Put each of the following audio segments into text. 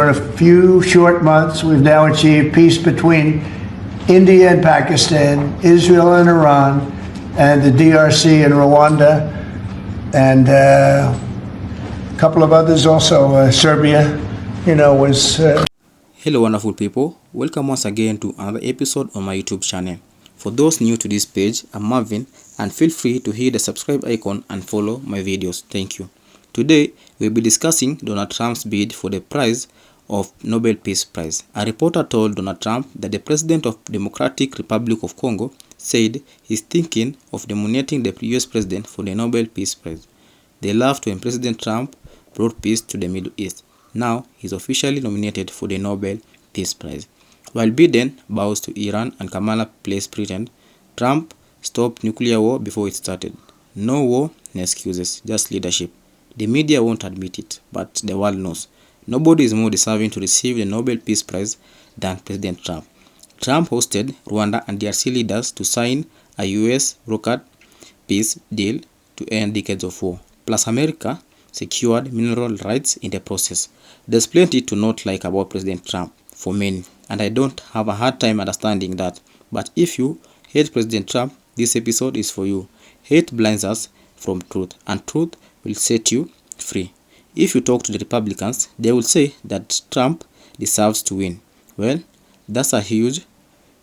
in a few short months, we've now achieved peace between India and Pakistan, Israel and Iran, and the DRC and Rwanda, and a couple of others also, Serbia, was... Hello wonderful people, welcome once again to another episode on my YouTube channel. For those new to this page, I'm Marvin, and feel free to hit the subscribe icon and follow my videos. Thank you. Today, we'll be discussing Donald Trump's bid for the prize of Nobel Peace Prize. A reporter told Donald Trump that the president of Democratic Republic of Congo said he's thinking of nominating the US president for the Nobel Peace Prize. They laughed when President Trump brought peace to the Middle East. Now, he's officially nominated for the Nobel Peace Prize. While Biden bows to Iran and Kamala plays pretend, Trump stopped nuclear war before it started. No war, no excuses, just leadership. The media won't admit it, but the world knows. Nobody is more deserving to receive the Nobel Peace Prize than President Trump. Trump hosted Rwanda and DRC leaders to sign a US brokered peace deal to end decades of war. Plus, America secured mineral rights in the process. There's plenty to not like about President Trump for many, and I don't have a hard time understanding that. But if you hate President Trump, this episode is for you. Hate blinds us from truth, and truth will set you free. If you talk to the Republicans, they will say that Trump deserves to win. Well, that's a huge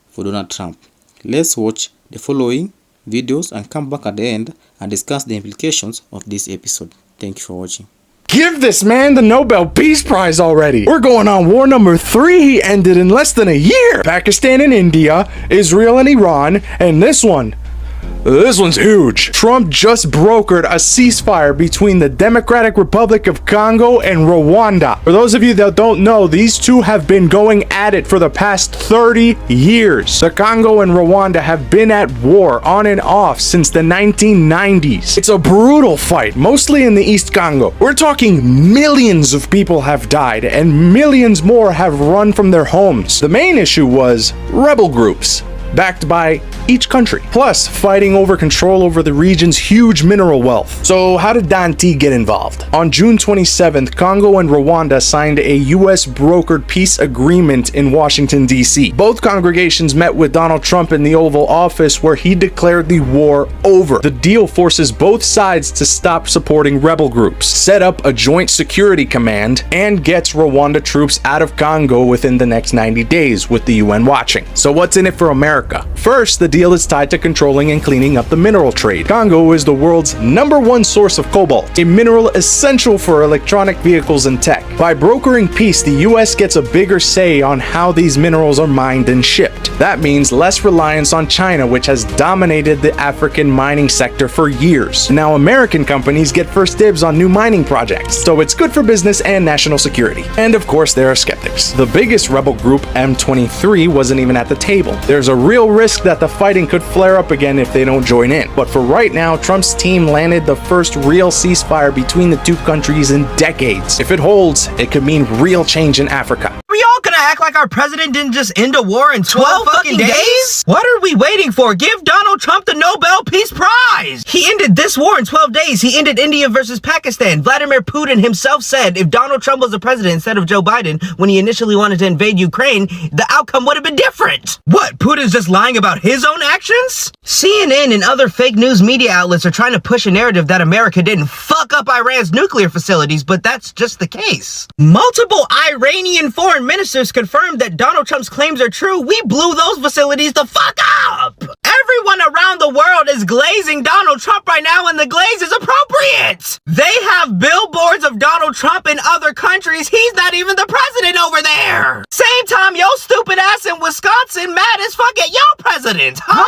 for Donald Trump. Let's watch the following videos and come back at the end and discuss the implications of this episode. Thank you for watching. Give this man the Nobel Peace Prize already. We're going on war number 3. He ended in less than a year. Pakistan and India, Israel and Iran, and this one's huge. Trump just brokered a ceasefire between the Democratic Republic of Congo and Rwanda. For those of you that don't know, these two have been going at it for the past 30 years. The Congo and Rwanda have been at war on and off since the 1990s. It's a brutal fight, mostly in the East Congo. We're talking millions of people have died and millions more have run from their homes. The main issue was rebel groups, backed by each country, plus fighting over control over the region's huge mineral wealth. So how did Danti get involved? On June 27th, Congo and Rwanda signed a US brokered peace agreement in Washington, D.C. Both congregations met with Donald Trump in the Oval Office, where he declared the war over. The deal forces both sides to stop supporting rebel groups, set up a joint security command, and gets Rwanda troops out of Congo within the next 90 days, with the UN watching. So what's in it for America? First, the deal is tied to controlling and cleaning up the mineral trade. Congo is the world's #1 source of cobalt, a mineral essential for electronic vehicles and tech. By brokering peace, the US gets a bigger say on how these minerals are mined and shipped. That means less reliance on China, which has dominated the African mining sector for years. Now American companies get first dibs on new mining projects, so it's good for business and national security. And of course, there are skeptics. The biggest rebel group, M23, wasn't even at the table. There's a real risk that the fighting could flare up again if they don't join in. But for right now, Trump's team landed the first real ceasefire between the two countries in decades. If it holds, it could mean real change in Africa. Are we all gonna act like our president didn't just end a war in 12 fucking days? What are we waiting for? Give Donald Trump the Nobel Peace Prize! He ended this war in 12 days. He ended India versus Pakistan. Vladimir Putin himself said if Donald Trump was the president instead of Joe Biden when he initially wanted to invade Ukraine, the outcome would have been different. What, Putin's just lying about his own actions? CNN and other fake news media outlets are trying to push a narrative that America didn't fuck up Iran's nuclear facilities, but that's just the case. Multiple Iranian foreign ministers confirmed that Donald Trump's claims are true. We blew those facilities the fuck up! Everyone around the world is glazing Donald Trump right now, and the glaze is appropriate! They have billboards of Donald Trump in other countries. He's not even the president over there! Same time, yo stupid ass in Wisconsin mad as fuck at your president, huh?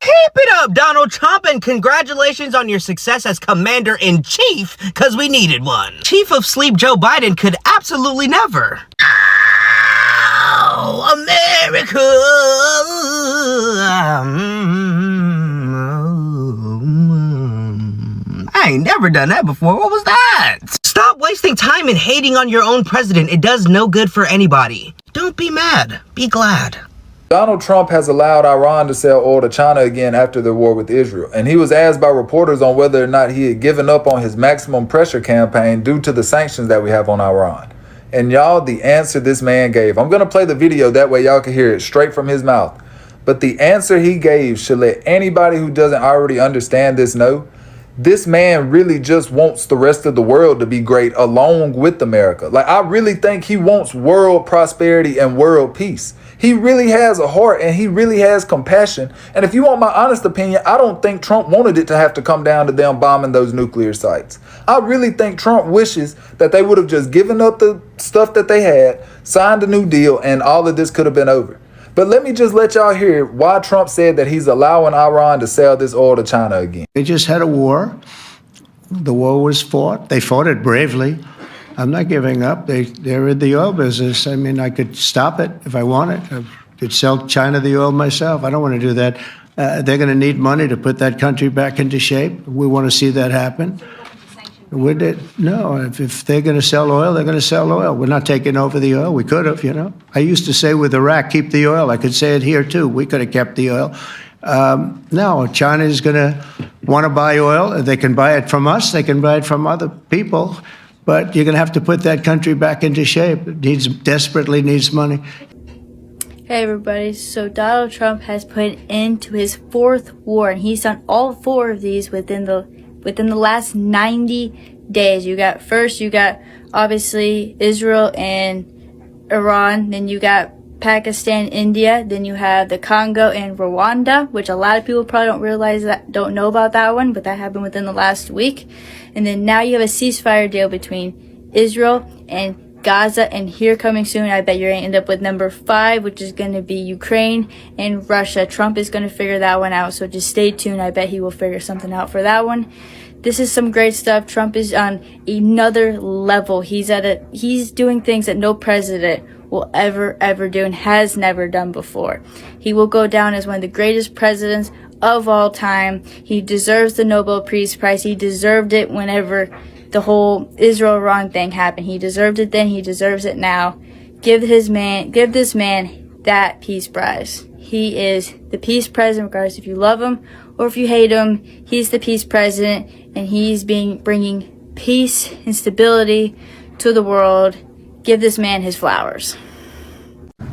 Keep it up, Donald Trump, and congratulations on your success as Commander-in-Chief, cause we needed one. Chief of Sleep Joe Biden could absolutely never. Ow, America! I ain't never done that before. What was that? Stop wasting time and hating on your own president. It does no good for anybody. Don't be mad. Be glad. Donald Trump has allowed Iran to sell oil to China again after the war with Israel, and he was asked by reporters on whether or not he had given up on his maximum pressure campaign due to the sanctions that we have on Iran. And y'all, the answer this man gave, I'm going to play the video that way y'all can hear it straight from his mouth. But the answer he gave should let anybody who doesn't already understand this know. This man really just wants the rest of the world to be great along with America. Like, I really think he wants world prosperity and world peace. He really has a heart and he really has compassion. And if you want my honest opinion, I don't think Trump wanted it to have to come down to them bombing those nuclear sites. I really think Trump wishes that they would have just given up the stuff that they had, signed a new deal, and all of this could have been over. But let me just let y'all hear why Trump said that he's allowing Iran to sell this oil to China again. They just had a war. The war was fought. They fought it bravely. I'm not giving up. They're in the oil business. I mean, I could stop it if I wanted. I could sell China the oil myself. I don't want to do that. They're going to need money to put that country back into shape. We want to see that happen. Would it? No, if they're going to sell oil, they're going to sell oil. We're not taking over the oil. We could have, you know. I used to say with Iraq, keep the oil. I could say it here, too. We could have kept the oil. No, China is going to want to buy oil. They can buy it from us. They can buy it from other people. But you're going to have to put that country back into shape. It desperately needs money. Hey everybody, so Donald Trump has put an end to his fourth war, and he's done all four of these within the last 90 days. You got obviously Israel and Iran, then you got Pakistan, India, then you have the Congo and Rwanda, which a lot of people probably don't know about that one, but that happened within the last week. And then now you have a ceasefire deal between Israel and Gaza, and here coming soon, I bet you're going to end up with number 5, which is going to be Ukraine and Russia. Trump is going to figure that one out, so just stay tuned. I bet he will figure something out for that one. This is some great stuff. Trump is on another level. He's doing things that no president will ever do and has never done before. He will go down as one of the greatest presidents of all time. He deserves the Nobel Peace Prize. He deserved it whenever the whole Israel-Iran thing happened. He deserved it then. He deserves it now. Give this man that Peace Prize. He is the Peace President, regardless if you love him or if you hate him. He's the Peace President, and he's bringing peace and stability to the world. Give this man his flowers.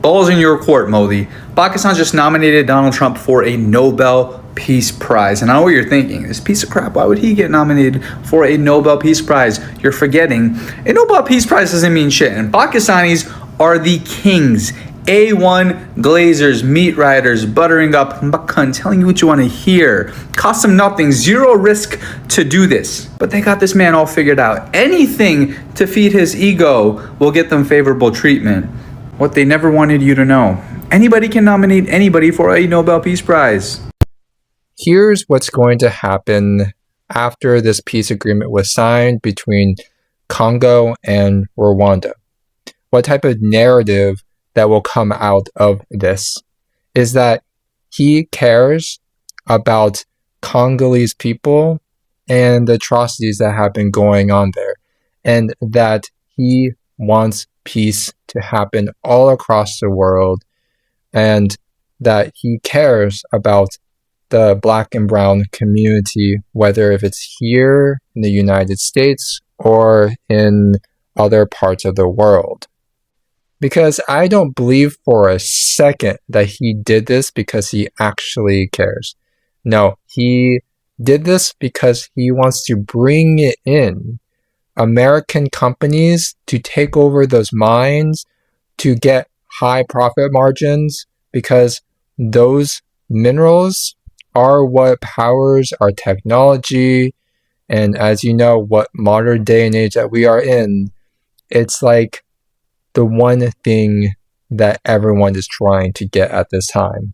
Balls in your court, Modi. Pakistan just nominated Donald Trump for a Nobel Peace Prize. And I know what you're thinking. This piece of crap, why would he get nominated for a Nobel Peace Prize? You're forgetting. A Nobel Peace Prize doesn't mean shit. And Pakistanis are the kings. A1 glazers, meat riders, buttering up makhan, telling you what you want to hear. Cost them nothing, zero risk to do this. But they got this man all figured out. Anything to feed his ego will get them favorable treatment. What they never wanted you to know. Anybody can nominate anybody for a Nobel Peace Prize. Here's what's going to happen after this peace agreement was signed between Congo and Rwanda. What type of narrative that will come out of this is that he cares about Congolese people and the atrocities that have been going on there, and that he wants peace to happen all across the world, and that he cares about the Black and brown community, whether if it's here in the United States or in other parts of the world. Because I don't believe for a second that he did this because he actually cares. No, he did this because he wants to bring in American companies to take over those mines, to get high profit margins, because those minerals are what powers our technology. And as you know, what modern day and age that we are in, it's like the one thing that everyone is trying to get at this time.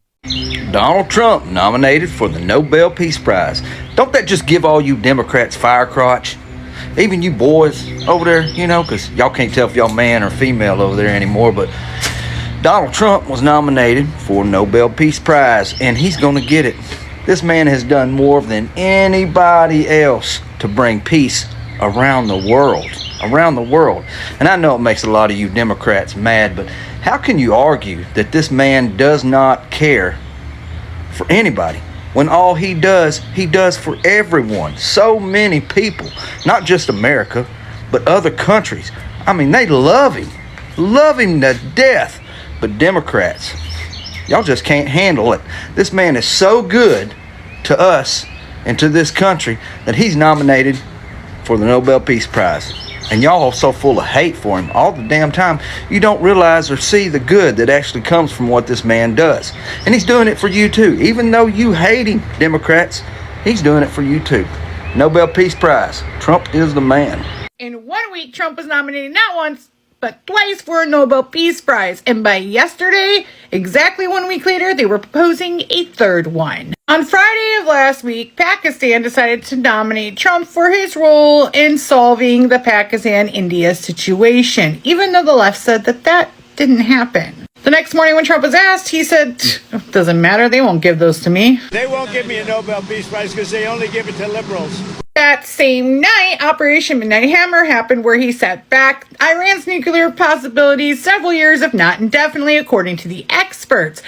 Donald Trump nominated for the Nobel Peace Prize. Don't that just give all you Democrats fire crotch? Even you boys over there, you know, because y'all can't tell if y'all man or female over there anymore, but Donald Trump was nominated for Nobel Peace Prize, and he's going to get it. This man has done more than anybody else to bring peace around the world. And I know it makes a lot of you Democrats mad, but how can you argue that this man does not care for anybody when all he does for everyone? So many people, not just America, but other countries. I mean, they love him. love him to death. But Democrats, y'all just can't handle it. This man is so good to us and to this country that he's nominated for the Nobel Peace Prize. And y'all are so full of hate for him all the damn time, you don't realize or see the good that actually comes from what this man does. And he's doing it for you too. Even though you hate him, Democrats, he's doing it for you too. Nobel Peace Prize. Trump is the man. In 1 week, Trump was nominated not once, but twice for a Nobel Peace Prize. And by yesterday, exactly 1 week later, they were proposing a third one. On Friday of last week, Pakistan decided to nominate Trump for his role in solving the Pakistan-India situation, even though the left said that that didn't happen. The next morning when Trump was asked, he said, doesn't matter, they won't give those to me. They won't give me a Nobel Peace Prize because they only give it to liberals. That same night, Operation Midnight Hammer happened, where he set back Iran's nuclear possibilities several years, if not indefinitely, according to the experts.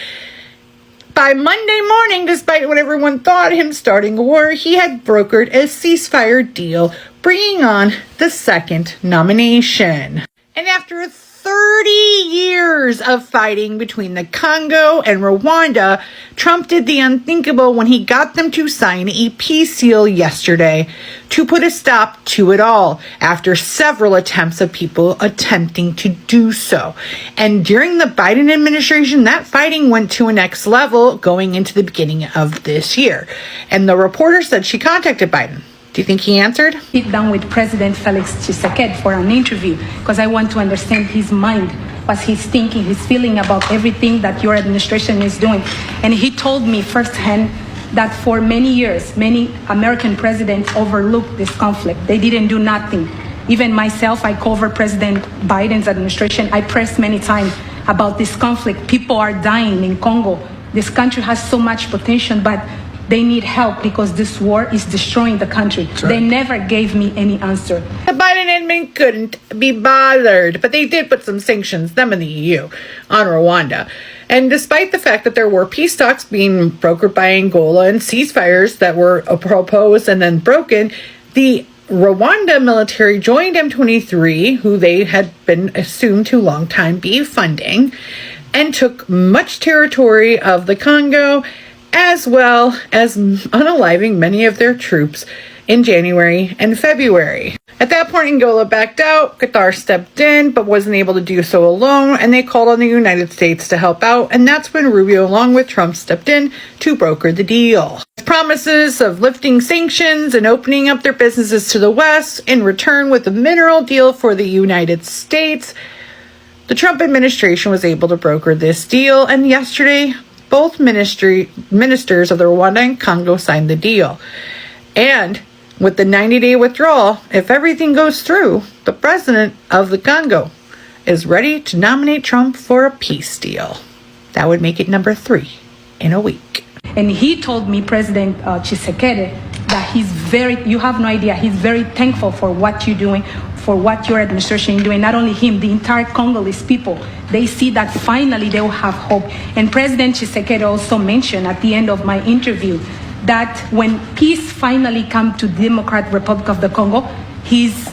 By Monday morning, despite what everyone thought him starting a war, he had brokered a ceasefire deal, bringing on the second nomination. And after 30 years of fighting between the Congo and Rwanda, Trump did the unthinkable when he got them to sign a peace deal yesterday to put a stop to it all, after several attempts of people attempting to do so. And during the Biden administration, that fighting went to a next level going into the beginning of this year. And the reporter said she contacted Biden. Do you think he answered? Sit down with President Felix Tshisekedi for an interview because I want to understand his mind, what he's thinking, his feeling about everything that your administration is doing. And he told me firsthand that for many years, many American presidents overlooked this conflict. They didn't do nothing. Even myself, I covered President Biden's administration. I pressed many times about this conflict. People are dying in Congo. This country has so much potential, but they need help because this war is destroying the country. Right. They never gave me any answer. The Biden admin couldn't be bothered, but they did put some sanctions, them and the EU, on Rwanda. And despite the fact that there were peace talks being brokered by Angola and ceasefires that were proposed and then broken, the Rwanda military joined M23, who they had been assumed to long time be funding, and took much territory of the Congo, as well as unaliving many of their troops in January and February. At that point, Angola backed out, Qatar stepped in, but wasn't able to do so alone, and they called on the United States to help out, and that's when Rubio, along with Trump, stepped in to broker the deal. Promises of lifting sanctions and opening up their businesses to the West in return with a mineral deal for the United States. The Trump administration was able to broker this deal, and yesterday, both ministers of the Rwanda and Congo signed the deal. And with the 90-day withdrawal, if everything goes through, the president of the Congo is ready to nominate Trump for a peace deal. That would make it number 3 in a week. And he told me, President Tshisekedi, that you have no idea, he's very thankful for what you're doing, for what your administration is doing. Not only him, the entire Congolese people. They see that finally they will have hope. And President Tshisekedi also mentioned at the end of my interview that when peace finally comes to the Democratic Republic of the Congo, he's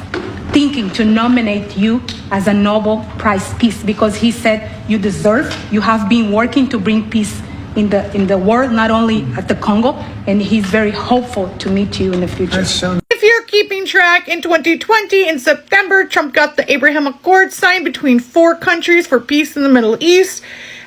thinking to nominate you as a Nobel Prize Peace, because he said you deserve, you have been working to bring peace in the world, not only at the Congo, and he's very hopeful to meet you in the future. If you're keeping track, in 2020, in September, Trump got the Abraham Accords signed between 4 countries for peace in the Middle East,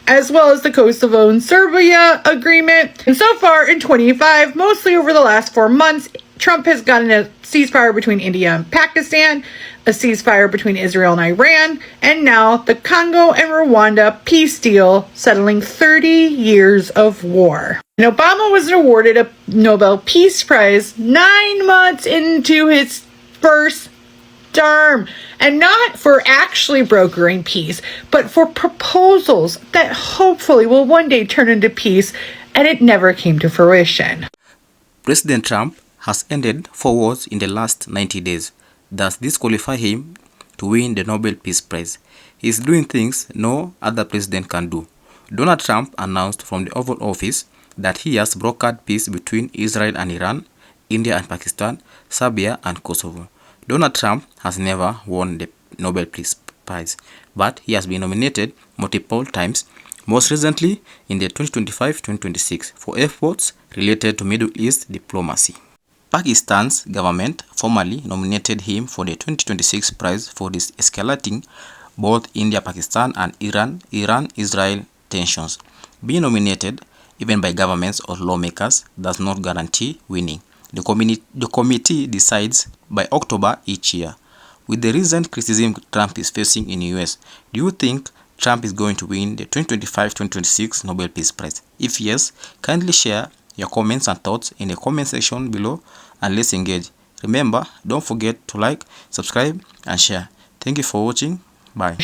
as well as the Kosovo and Serbia agreement. And so far in 25, mostly over the last 4 months, Trump has gotten a ceasefire between India and Pakistan, a ceasefire between Israel and Iran, and now the Congo and Rwanda peace deal, settling 30 years of war. And Obama was awarded a Nobel Peace Prize 9 months into his first term, and not for actually brokering peace, but for proposals that hopefully will one day turn into peace, and it never came to fruition. President Trump has ended 4 wars in the last 90 days. Does this qualify him to win the Nobel Peace Prize? He is doing things no other president can do. Donald Trump announced from the Oval Office that he has brokered peace between Israel and Iran, India and Pakistan, Serbia and Kosovo. Donald Trump has never won the Nobel Peace Prize, but he has been nominated multiple times, most recently in the 2025-2026 for efforts related to Middle East diplomacy. Pakistan's government formally nominated him for the 2026 prize for escalating both India-Pakistan and Iran-Israel tensions. Being nominated, even by governments or lawmakers, does not guarantee winning. The committee decides by October each year. With the recent criticism Trump is facing in the US, do you think Trump is going to win the 2025-2026 Nobel Peace Prize? If yes, kindly share your comments and thoughts in the comment section below and let's engage. Remember, don't forget to like, subscribe and share. Thank you for watching. Bye.